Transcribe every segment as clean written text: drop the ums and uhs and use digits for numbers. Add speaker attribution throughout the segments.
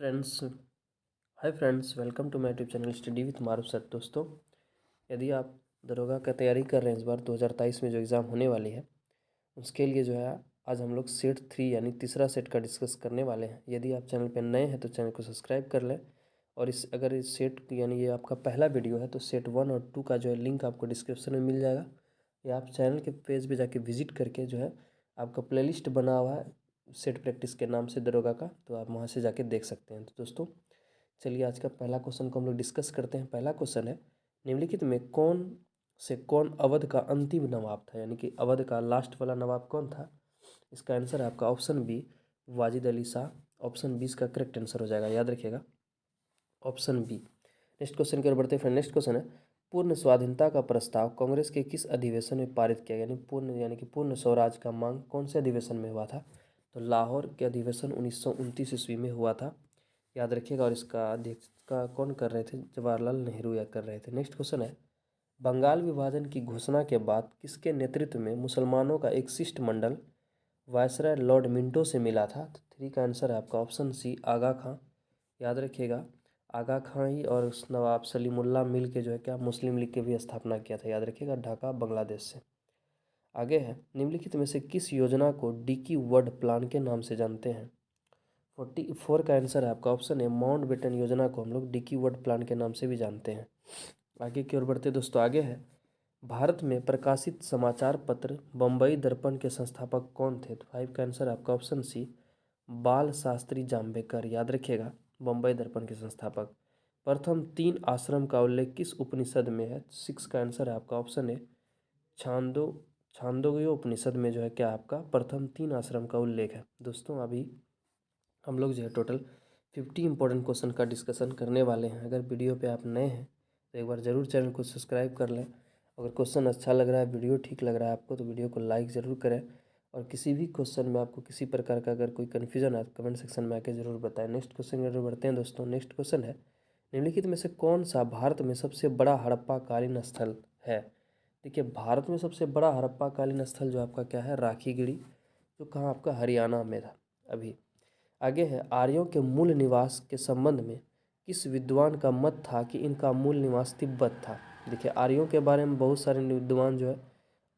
Speaker 1: Friends hi friends, welcome to my YouTube channel study with Maroof sir. दोस्तों, यदि आप दरोगा का तैयारी कर रहे हैं इस बार 2023 में जो एग्ज़ाम होने वाली है उसके लिए जो है आज हम लोग सेट 3 यानी तीसरा सेट का डिस्कस करने वाले हैं। यदि आप चैनल पर नए हैं तो चैनल को सब्सक्राइब कर लें। और अगर इस सेट यानी ये आपका पहला वीडियो है तो सेट 1 और 2 का जो है लिंक आपको डिस्क्रिप्शन में मिल जाएगा, या आप चैनल के पेज पे जाके विजिट करके जो है आपका प्लेलिस्ट बना हुआ है सेट प्रैक्टिस के नाम से दरोगा का, तो आप वहाँ से जाके देख सकते हैं। तो दोस्तों चलिए आज का पहला क्वेश्चन को हम लोग डिस्कस करते हैं। पहला क्वेश्चन है, निम्नलिखित में कौन अवध का अंतिम नवाब था, यानी कि अवध का लास्ट वाला नवाब कौन था। इसका आंसर है आपका option B, Wajid Ali Shah. Option B इसका करेक्ट आंसर हो जाएगा, याद रखिएगा ऑप्शन बी। नेक्स्ट क्वेश्चन की ओर बढ़ते हैं फ्रेंड। नेक्स्ट क्वेश्चन है, पूर्ण स्वाधीनता का प्रस्ताव कांग्रेस के किस अधिवेशन में पारित किया गया, यानी कि पूर्ण स्वराज का मांग कौन से अधिवेशन में हुआ था। तो लाहौर के अधिवेशन 1929 ईस्वी में हुआ था, याद रखिएगा। और इसका अध्यक्षता कौन कर रहे थे, जवाहरलाल नेहरू या कर रहे थे। नेक्स्ट क्वेश्चन है, बंगाल विभाजन की घोषणा के बाद किसके नेतृत्व में मुसलमानों का एक शिष्टमंडल वायसराय लॉर्ड मिंटो से मिला था। तो 3 का आंसर है आपका ऑप्शन सी, आगा खां। याद रखिएगा आगा खां ही और नवाब सलीमुल्लाह मिल के जो है क्या मुस्लिम लीग की भी स्थापना किया था, याद रखिएगा, ढाका बांग्लादेश से। आगे है, निम्नलिखित में से किस योजना को डिकी वर्ड प्लान के नाम से जानते हैं। 44 का आंसर है आपका ऑप्शन है, माउंट बेटन योजना को हम लोग डिकी वर्ड प्लान के नाम से भी जानते हैं। आगे की ओर बढ़ते दोस्तों, आगे है, भारत में प्रकाशित समाचार पत्र बम्बई दर्पण के संस्थापक कौन थे। तो 5 का आंसर आपका ऑप्शन सी, बाल शास्त्री जाम्बेकर। याद रखिएगा बम्बई दर्पण के संस्थापक। प्रथम 3 आश्रम का उल्लेख किस उपनिषद में है। 6 का आंसर है आपका ऑप्शन है, छांदो छांदोग्य उपनिषद में जो है क्या आपका प्रथम 3 आश्रम का उल्लेख है। दोस्तों अभी हम लोग जो है टोटल 50 इंपॉर्टेंट क्वेश्चन का डिस्कशन करने वाले हैं। अगर वीडियो पे आप नए हैं तो एक बार ज़रूर चैनल को सब्सक्राइब कर लें। अगर क्वेश्चन अच्छा लग रहा है, वीडियो ठीक लग रहा है आपको, तो वीडियो को लाइक ज़रूर करें। और किसी भी क्वेश्चन में आपको किसी प्रकार का अगर कोई कन्फ्यूजन है तो कमेंट सेक्शन में आके ज़रूर बताएं। नेक्स्ट क्वेश्चन की ओर बढ़ते हैं दोस्तों। नेक्स्ट क्वेश्चन है, निम्नलिखित में से कौन सा भारत में सबसे बड़ा हड़प्पा कालीन स्थल है। देखिए भारत में सबसे बड़ा हड़प्पा कालीन स्थल जो आपका क्या है, राखीगढ़ी, जो कहाँ आपका हरियाणा में था अभी। आगे है, आर्यों के मूल निवास के संबंध में किस विद्वान का मत था कि इनका मूल निवास तिब्बत था। देखिए आर्यों के बारे में बहुत सारे विद्वान जो है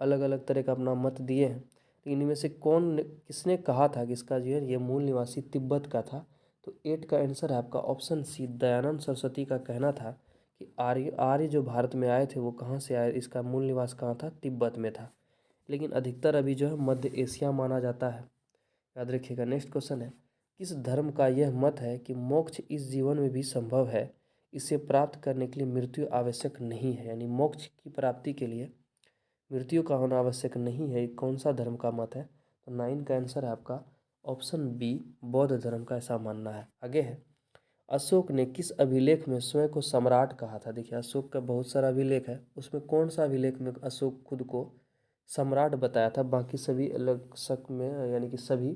Speaker 1: अलग अलग तरह का अपना मत दिए हैं, लेकिन इनमें से किसने कहा था कि इसका जो है ये मूल निवासी तिब्बत का था। तो 8 का आंसर है आपका ऑप्शन सी, दयानंद सरस्वती का कहना था कि आर्य जो भारत में आए थे वो कहाँ से आए, इसका मूल निवास कहाँ था, तिब्बत में था। लेकिन अधिकतर अभी जो है मध्य एशिया माना जाता है, याद रखिएगा। नेक्स्ट क्वेश्चन है, किस धर्म का यह मत है कि मोक्ष इस जीवन में भी संभव है, इसे प्राप्त करने के लिए मृत्यु आवश्यक नहीं है। यानी मोक्ष की प्राप्ति के लिए मृत्यु का होना आवश्यक नहीं है, कौन सा धर्म का मत है। तो 9 का आंसर है आपका ऑप्शन बी, बौद्ध धर्म का ऐसा मानना है। आगे है, अशोक ने किस अभिलेख में स्वयं को सम्राट कहा था। देखिए अशोक का बहुत सारा अभिलेख है, उसमें कौन सा अभिलेख में अशोक खुद को सम्राट बताया था। बाकी सभी अलग शक में यानी कि सभी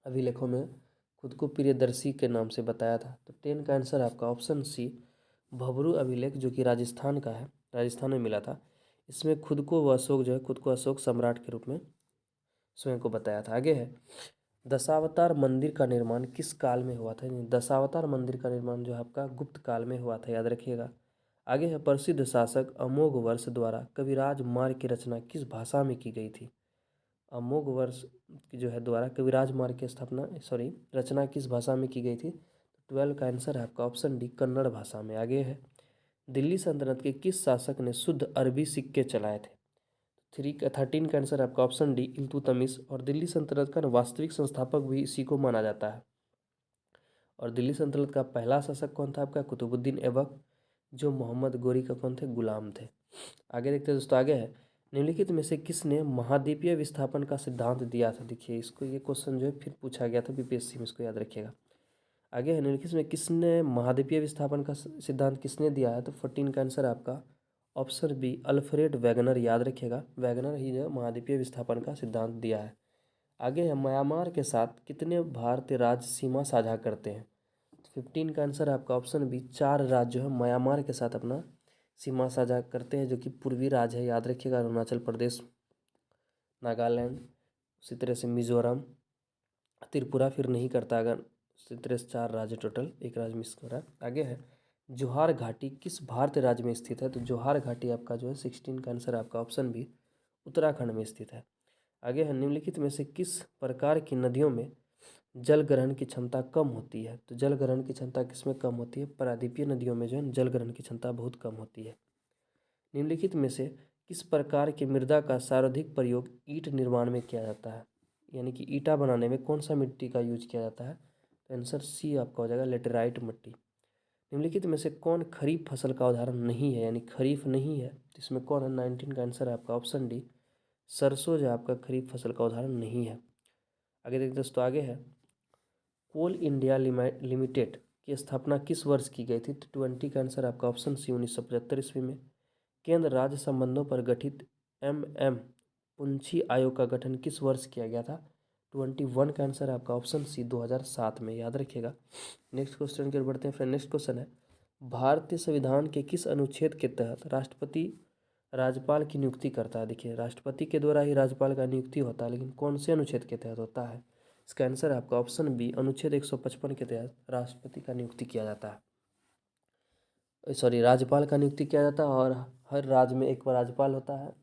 Speaker 1: अभिलेखों में खुद को प्रियदर्शी के नाम से बताया था। तो 10 का आंसर आपका ऑप्शन सी, भबरू अभिलेख, जो कि राजस्थान का है, राजस्थान में मिला था। इसमें खुद को वो अशोक जो है खुद को अशोक सम्राट के रूप में स्वयं को बताया था। आगे है, दशावतार मंदिर का निर्माण किस काल में हुआ था। दशावतार मंदिर का निर्माण जो है आपका गुप्त काल में हुआ था, याद रखिएगा। आगे है, प्रसिद्ध शासक अमोघ वर्ष द्वारा कविराज मार्ग की रचना किस भाषा में की गई थी। अमोघ वर्ष की जो है द्वारा कविराज मार्ग की रचना किस भाषा में की गई थी। 12 का आंसर है आपका ऑप्शन डी, कन्नड़ भाषा में। आगे है, दिल्ली सल्तनत के किस शासक ने शुद्ध अरबी सिक्के चलाए थे। 13 का आंसर आपका ऑप्शन डी, इल्तुतमिश। और दिल्ली सल्तनत का वास्तविक संस्थापक भी इसी को माना जाता है। और दिल्ली सल्तनत का पहला शासक कौन था आपका, कुतुबुद्दीन ऐबक, जो मोहम्मद गोरी का कौन थे, गुलाम थे। आगे देखते हैं दोस्तों। आगे है, निम्नलिखित में से किसने महाद्वीपीय विस्थापन का सिद्धांत दिया था। देखिए इसको ये क्वेश्चन जो है फिर पूछा गया था बीपीएससी में, इसको याद रखिएगा। आगे है, निम्नलिखित में किसने महाद्वीपीय विस्थापन का सिद्धांत किसने दिया है। तो 14 का आंसर आपका ऑप्शन बी, अल्फ्रेड वैगनर। याद रखिएगा वैगनर ही जो महाद्वीपीय विस्थापन का सिद्धांत दिया है। आगे है, म्यांमार के साथ कितने भारतीय राज्य सीमा साझा करते हैं। 15 का आंसर आपका ऑप्शन बी, 4 राज्य जो है म्यांमार के साथ अपना सीमा साझा करते हैं, जो कि पूर्वी राज्य है, याद रखिएगा, अरुणाचल प्रदेश, नागालैंड, उसी तरह से मिजोरम, त्रिपुरा फिर नहीं करता अगर तरह 4 राज्य टोटल, एक राज्य मिस हो रहा है। आगे है जोहार घाटी किस भारतीय राज्य में स्थित है? तो जोहार घाटी आपका जो है 16 का आंसर आपका ऑप्शन बी उत्तराखंड में स्थित है। आगे है निम्नलिखित में से किस प्रकार की नदियों में जल ग्रहण की क्षमता कम होती है? तो जल ग्रहण की क्षमता किसमें कम होती है? प्रायद्वीपीय नदियों में जो है जल ग्रहण की क्षमता बहुत कम होती है। निम्नलिखित में से किस प्रकार की मृदा का सर्वाधिक प्रयोग ईंट निर्माण में किया जाता है? यानी कि ईंटा बनाने में कौन सा मिट्टी का यूज किया जाता है? तो आंसर सी आपका हो जाएगा लेटेराइट मिट्टी। निम्नलिखित में से कौन खरीफ फसल का उदाहरण नहीं है, यानी खरीफ नहीं है, तो इसमें कौन है? 19 का आंसर है आपका ऑप्शन डी सरसों जो आपका खरीफ फसल का उदाहरण नहीं है। आगे देखते दोस्तों, आगे है कोल इंडिया लिमिटेड की स्थापना किस वर्ष की गई थी? तो 20 का आंसर आपका ऑप्शन सी 1975 ईस्वी में। केंद्र राज्य संबंधों पर गठित एम पुंछी आयोग का गठन किस वर्ष किया गया था? 21 का आंसर आपका ऑप्शन सी 2007 में, याद रखिएगा। नेक्स्ट क्वेश्चन की ओर बढ़ते हैं फ्रेंड। नेक्स्ट क्वेश्चन है भारतीय संविधान के किस अनुच्छेद के तहत राष्ट्रपति राज्यपाल की नियुक्ति करता है? देखिए राष्ट्रपति के द्वारा ही राज्यपाल का नियुक्ति होता है, लेकिन कौन से अनुच्छेद के तहत होता है? इसका आंसर है आपका ऑप्शन बी अनुच्छेद 155 के तहत राष्ट्रपति का नियुक्ति किया जाता है, सॉरी राज्यपाल का नियुक्ति किया जाता है। और हर राज्य में एक राज्यपाल होता है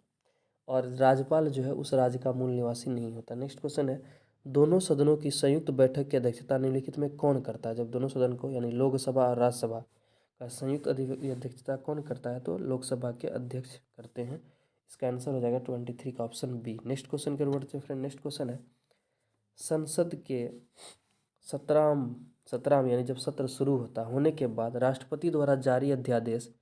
Speaker 1: और राज्यपाल जो है उस राज्य का मूल निवासी नहीं होता। नेक्स्ट क्वेश्चन है दोनों सदनों की संयुक्त बैठक की अध्यक्षता निम्नलिखित में कौन करता है? जब दोनों सदन को यानी लोकसभा और राज्यसभा का संयुक्त अध्यक्षता कौन करता है? तो लोकसभा के अध्यक्ष करते हैं। इसका आंसर हो जाएगा 23 का ऑप्शन बी। नेक्स्ट क्वेश्चन के बढ़ते हैं फ्रेंड। नेक्स्ट क्वेश्चन है संसद के 17 यानी जब सत्र शुरू होने के बाद राष्ट्रपति द्वारा जारी अध्यादेश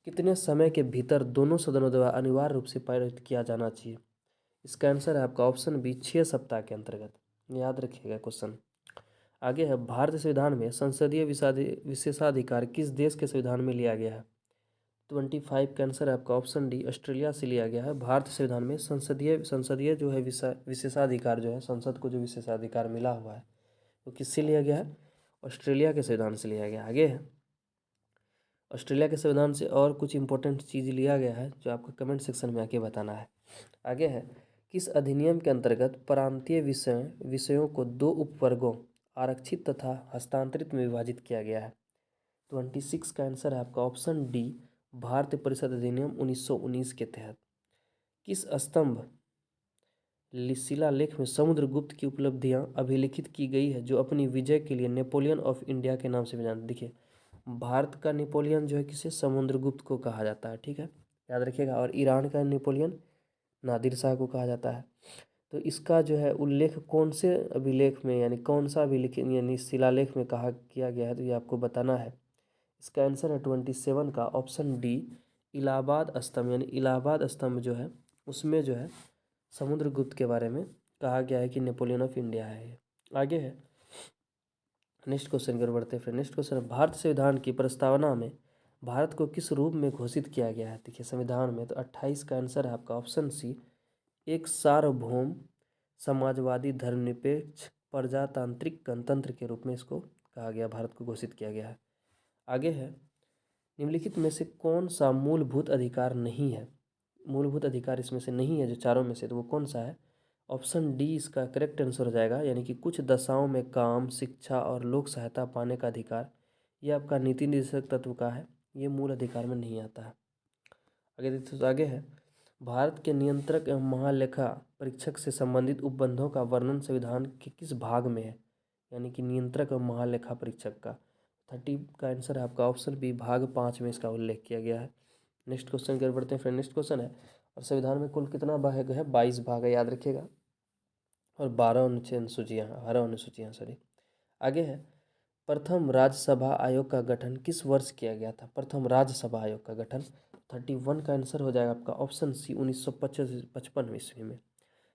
Speaker 1: कितने समय के भीतर दोनों सदनों द्वारा अनिवार्य रूप से पारित किया जाना चाहिए? इसका आंसर है आपका ऑप्शन बी 6 सप्ताह के अंतर्गत, याद रखिएगा क्वेश्चन। आगे है भारतीय संविधान में संसदीय विशेषाधिकार किस देश के संविधान में लिया गया है? 25 का आंसर है आपका ऑप्शन डी ऑस्ट्रेलिया से लिया गया है। भारतीय संविधान में संसदीय जो है विशेषाधिकार जो है, संसद को जो विशेषाधिकार मिला हुआ है वो किससे लिया गया है? ऑस्ट्रेलिया के संविधान से लिया गया। आगे है ऑस्ट्रेलिया के संविधान से और कुछ इंपॉर्टेंट चीज़ लिया गया है जो आपको कमेंट सेक्शन में आके बताना है। आगे है किस अधिनियम के अंतर्गत प्रांतीय विषयों को 2 उपवर्गों आरक्षित तथा हस्तांतरित में विभाजित किया गया है? 26 का आंसर है आपका ऑप्शन डी भारतीय परिषद अधिनियम 1919 के तहत। किस स्तंभ शिलालेख में समुद्रगुप्त की उपलब्धियां अभिलिखित की गई है जो अपनी विजय के लिए नेपोलियन ऑफ इंडिया के नाम से भी जानते? देखिए भारत का नेपोलियन जो है किसे समुद्रगुप्त को कहा जाता है, ठीक है, याद रखिएगा। और ईरान का नेपोलियन नादिर शाह को कहा जाता है। तो इसका जो है उल्लेख कौन से अभिलेख में यानी कौन सा अभिलेख यानी शिलालेख में कहा किया गया है? तो ये आपको बताना है। इसका आंसर है 27 का ऑप्शन डी इलाहाबाद स्तंभ, यानी इलाहाबाद स्तंभ जो है उसमें जो है समुद्रगुप्त के बारे में कहा गया है कि नेपोलियन ऑफ इंडिया है ये। आगे है नेक्स्ट क्वेश्चन की ओर बढ़ते हैं फिर। नेक्स्ट क्वेश्चन है भारत संविधान की प्रस्तावना में भारत को किस रूप में घोषित किया गया है? देखिए संविधान में तो 28 का आंसर है आपका ऑप्शन सी एक सार्वभौम समाजवादी धर्मनिरपेक्ष प्रजातांत्रिक गणतंत्र के रूप में इसको कहा गया, भारत को घोषित किया गया है। आगे है निम्नलिखित में से कौन सा मूलभूत अधिकार नहीं है? मूलभूत अधिकार इसमें से नहीं है जो चारों में से, तो वो कौन सा है? ऑप्शन डी इसका करेक्ट आंसर हो जाएगा, यानी कि कुछ दशाओं में काम शिक्षा और लोक सहायता पाने का अधिकार, ये आपका नीति निर्देशक तत्व का है, ये मूल अधिकार में नहीं आता है। आगे देखते तो आगे है भारत के नियंत्रक एवं महालेखा परीक्षक से संबंधित उपबंधों का वर्णन संविधान के किस भाग में है? यानी कि नियंत्रक एवं महालेखा परीक्षक का 30 का आंसर है आपका ऑप्शन बी भाग 5 में इसका उल्लेख किया गया है। नेक्स्ट क्वेश्चन की ओर बढ़ते हैं फ्रेंड। नेक्स्ट क्वेश्चन है और संविधान में कुल कितना भाग है? 22 भाग है, याद रखिएगा, और 12 अनुसूचियाँ सॉरी। आगे है प्रथम राज्यसभा आयोग का गठन किस वर्ष किया गया था? प्रथम राज्यसभा आयोग का गठन 31 का आंसर हो जाएगा आपका ऑप्शन सी 1955 ईस्वी में।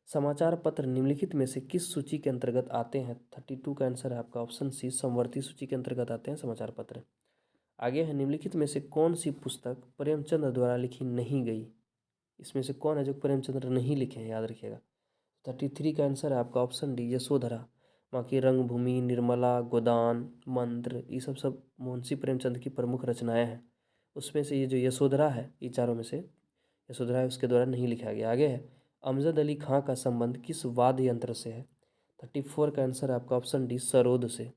Speaker 1: समाचार पत्र निम्नलिखित में से किस सूची के अंतर्गत आते हैं? 32 का आंसर है आपका ऑप्शन सी समवर्ती सूची के अंतर्गत आते हैं समाचार पत्र। आगे है निम्नलिखित में से कौन सी पुस्तक प्रेमचंद्र द्वारा लिखी नहीं गई? इसमें से कौन है जो प्रेमचंद्र नहीं लिखे हैं, याद रखिएगा। 33 का आंसर है आपका ऑप्शन डी यशोधरा। बाकी रंगभूमि, निर्मला, गोदान, मंत्र, ये सब मुंशी प्रेमचंद की प्रमुख रचनाएं हैं। उसमें से ये जो यशोधरा है, ये चारों में से यशोधरा है, उसके द्वारा नहीं लिखा गया। आगे है अमजद अली खां का संबंध किस वाद्य यंत्र से है? 34 का आंसर है आपका ऑप्शन डी सरोद से।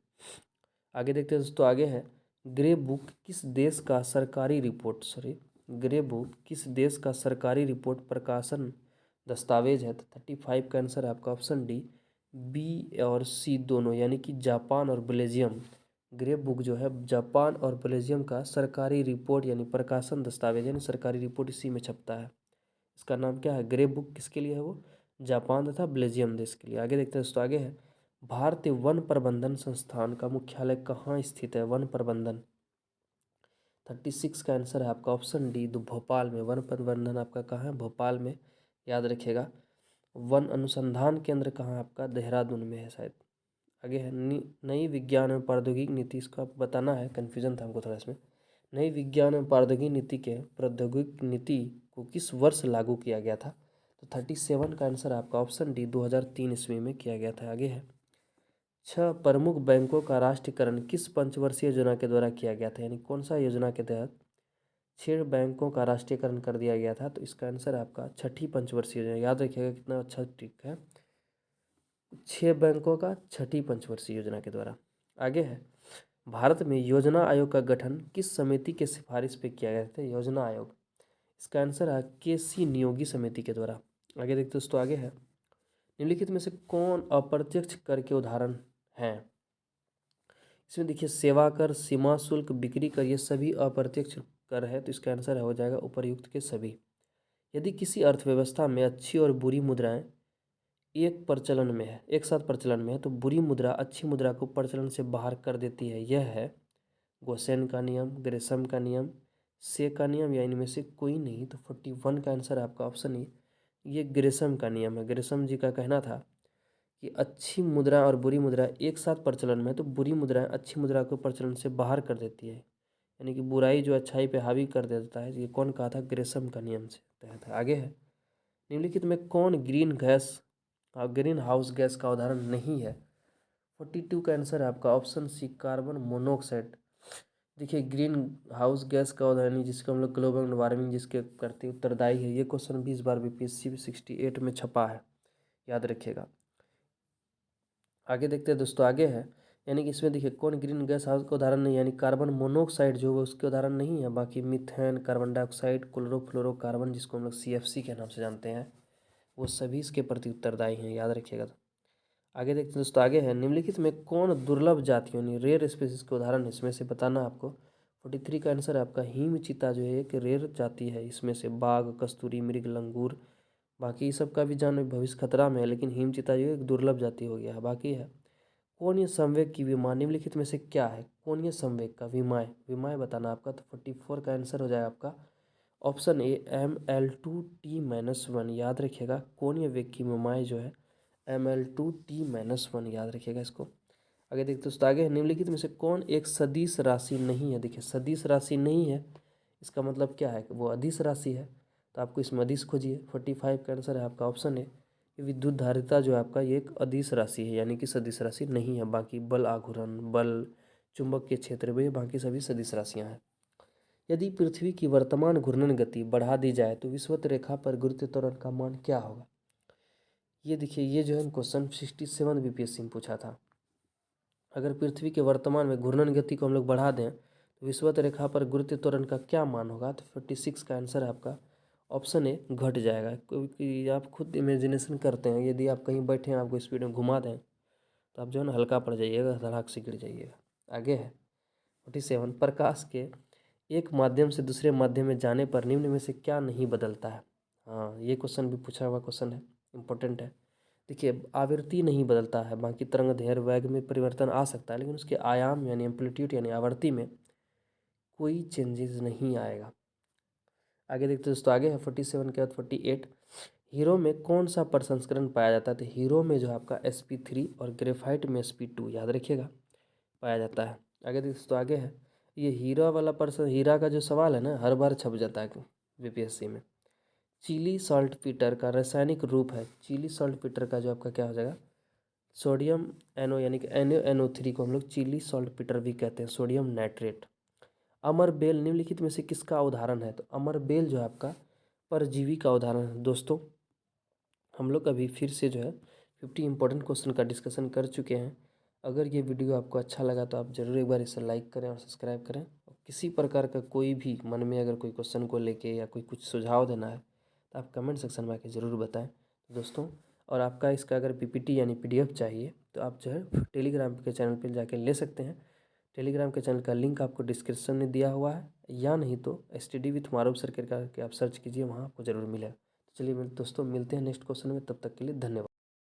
Speaker 1: आगे देखते हैं दोस्तों, आगे है ग्रे बुक किस देश का सरकारी रिपोर्ट प्रकाशन दस्तावेज है। तो 35 का आंसर है आपका ऑप्शन डी, बी और सी दोनों, यानी कि जापान और बेल्जियम। ग्रे बुक जो है जापान और बेल्जियम का सरकारी रिपोर्ट यानी प्रकाशन दस्तावेज यानी सरकारी रिपोर्ट इसी में छपता है। इसका नाम क्या है, ग्रे बुक किसके लिए है वो, जापान तथा बेल्जियम देश के लिए। आगे देखते हैं दोस्तों, आगे है भारतीय वन प्रबंधन संस्थान का मुख्यालय कहाँ स्थित है। वन प्रबंधन 36 का आंसर है आपका ऑप्शन डी, भोपाल में। वन प्रबंधन आपका कहाँ है, भोपाल में, याद रखिएगा। वन अनुसंधान केंद्र कहाँ है आपका, देहरादून में है शायद। आगे है नई विज्ञान एवं प्रौद्योगिकी नीति, इसको आपको बताना है, कन्फ्यूजन था हमको थोड़ा इसमें। नई विज्ञान एवं प्रौद्योगिकी नीति को किस वर्ष लागू किया गया था। तो 37 का आंसर आपका ऑप्शन डी, 2003 ईस्वी में किया गया था। आगे है 6 प्रमुख बैंकों का राष्ट्रीयकरण किस पंचवर्षीय योजना के द्वारा किया गया था, यानी कौन सा योजना के तहत 6 बैंकों का राष्ट्रीयकरण कर दिया गया था। तो इसका आंसर है आपका छठी पंचवर्षीय योजना। याद रखिएगा कितना अच्छा ट्रिक है, 6 बैंकों का छठी पंचवर्षीय योजना के द्वारा। आगे है भारत में योजना आयोग का गठन किस समिति के सिफारिश पे किया गया था। योजना आयोग, इसका आंसर है केसी नियोगी समिति के द्वारा। आगे देखते दोस्तों, आगे है निम्नलिखित में से कौन अप्रत्यक्ष कर के उदाहरण हैं। इसमें देखिए सेवा कर, सीमा शुल्क, बिक्री कर, ये सभी अप्रत्यक्ष कर है। तो इसका आंसर हो जाएगा उपर्युक्त के सभी। यदि किसी अर्थव्यवस्था में अच्छी और बुरी मुद्राएं एक साथ प्रचलन में है, तो बुरी मुद्रा अच्छी मुद्रा को प्रचलन से बाहर कर देती है। यह है गोसेन का नियम, ग्रेसम का नियम, से का नियम, या इनमें से कोई नहीं। तो 41 का आंसर है आपका ऑप्शन ए, ये ग्रेसम का नियम है। ग्रेसम जी का कहना था कि अच्छी मुद्रा और बुरी मुद्रा एक साथ प्रचलन में है, तो बुरी मुद्रा अच्छी मुद्रा को प्रचलन से बाहर कर देती है, यानी कि बुराई जो अच्छाई पे हावी कर देता है। ये कौन कहा था, ग्रेसम का नियम से तहत है। आगे है निम्नलिखित में कौन ग्रीन हाउस गैस का उदाहरण नहीं है। 42 का आंसर है आपका ऑप्शन सी, कार्बन मोनोऑक्साइड। देखिए ग्रीन हाउस गैस का उदाहरण जिसको हम लोग ग्लोबल वार्मिंग जिसके करते उत्तरदायी है। ये क्वेश्चन 20 बार बीपीएससी 68 में छपा है, याद रखिएगा। आगे देखते हैं दोस्तों, आगे है यानी कि इसमें देखिए कौन ग्रीन गैस हाउस का उदाहरण नहीं, यानी कार्बन मोनोऑक्साइड जो है उसके उदाहरण नहीं है। बाकी मीथेन, कार्बन डाइऑक्साइड, क्लोरोफ्लोरोकार्बन जिसको हम लोग CFC के नाम से जानते हैं, वो सभी इसके प्रति उत्तरदायी हैं, याद रखिएगा। तो आगे देखते हैं दोस्तों, आगे है निम्नलिखित में कौन दुर्लभ जातियों यानी रेयर स्पीसीज के उदाहरण इसमें से बताना आपको। 43 का आंसर है आपका हिम चीता जो है एक रेयर जाति है। इसमें से बाघ, कस्तूरी मृग, लंगूर, बाकी सब का भी जान भविष्य खतरा में है, लेकिन हिम चीता जो है एक दुर्लभ जाति हो गया है। बाकी है कोणीय संवेग की विमा निम्नलिखित में से क्या है। कोणीय संवेग का विमाएँ बताना आपका। तो 44 का आंसर हो जाएगा आपका ऑप्शन ए, ML2T-1। याद रखिएगा कोणीय वेग की विमाएँ जो है ML2T-1, याद रखिएगा इसको। आगे देखते दोस्तों, आगे निम्नलिखित में से कौन एक सदिश राशि नहीं है। देखिए सदिश राशि नहीं है, इसका मतलब क्या है कि वो अदिश राशि है। तो आपको इसमें अदिश खोजिए। 45 का आंसर है आपका ऑप्शन है विद्युत धारिता जो है आपका ये एक अदिश राशि है, यानी कि सदिश राशि नहीं है। बाकी बल आघूर्ण, बल, चुंबक के क्षेत्र में बाकी सभी सदिश राशियाँ हैं। यदि पृथ्वी की वर्तमान घूर्णन गति बढ़ा दी जाए तो विषुवत रेखा पर गुरुत्व त्वरण का मान क्या होगा। ये देखिए ये जो है क्वेश्चन 67 बीपीएससी में पूछा था। अगर पृथ्वी के वर्तमान में घूर्णन गति को हम लोग बढ़ा दें तो विषुवत रेखा पर गुरुत्व त्वरण का क्या मान होगा। तो 46 का आंसर है आपका ऑप्शन ए, घट जाएगा। क्योंकि आप खुद इमेजिनेशन करते हैं, यदि आप कहीं बैठे हैं आपको स्पीड में घुमा दें तो आप जो है ना हल्का पड़ जाइएगा, धड़ाक से गिर जाइएगा। आगे है 47, प्रकाश के एक माध्यम से दूसरे माध्यम में जाने पर निम्न में से क्या नहीं बदलता है। हाँ ये क्वेश्चन भी पूछा हुआ क्वेश्चन है, इम्पोर्टेंट है। देखिए आवृत्ति नहीं बदलता है, बाकी तरंग दैर्घ्य वेग में परिवर्तन आ सकता है, लेकिन उसके आयाम यानी एम्पलीट्यूड यानी आवृत्ति में कोई चेंजेस नहीं आएगा। आगे देखते दोस्तों, आगे है 47 के बाद 48, हीरो में कौन सा प्रसंस्करण पाया जाता है। तो हीरो में जो है आपका sp3 और ग्रेफाइट में sp2, याद रखिएगा, पाया जाता है। आगे दोस्तों, आगे है ये हीरा का जो सवाल है ना हर बार छप जाता है बीपीएससी में। चिली सॉल्टपीटर का रासायनिक रूप है। चिली सॉल्टपीटर का जो आपका क्या हो जाएगा, सोडियम NO यानी कि NaNO3 को हम लोग चिली सॉल्टपीटर भी कहते हैं, सोडियम नाइट्रेट। अमरबेल निम्नलिखित में से किसका उदाहरण है। तो अमरबेल जो है आपका परजीवी का उदाहरण है। दोस्तों हम लोग अभी फिर से जो है 50 इंपॉर्टेंट क्वेश्चन का डिस्कशन कर चुके हैं। अगर ये वीडियो आपको अच्छा लगा तो आप ज़रूर एक बार इसे लाइक करें और सब्सक्राइब करें। और किसी प्रकार का कोई भी मन में अगर कोई क्वेश्चन को लेके या कोई कुछ सुझाव देना है तो आप कमेंट सेक्शन में आके ज़रूर बताएं दोस्तों। और आपका इसका अगर पीपीटी यानी पीडीएफ चाहिए तो आप जो है टेलीग्राम के चैनल पर जाके ले सकते हैं। टेलीग्राम के चैनल का लिंक आपको डिस्क्रिप्शन में दिया हुआ है, या नहीं तो स्टडी विथ मारूफ सर करके आप सर्च कीजिए, वहाँ आपको ज़रूर मिलेगा। तो चलिए दोस्तों, मिलते हैं नेक्स्ट क्वेश्चन में, तब तक के लिए धन्यवाद।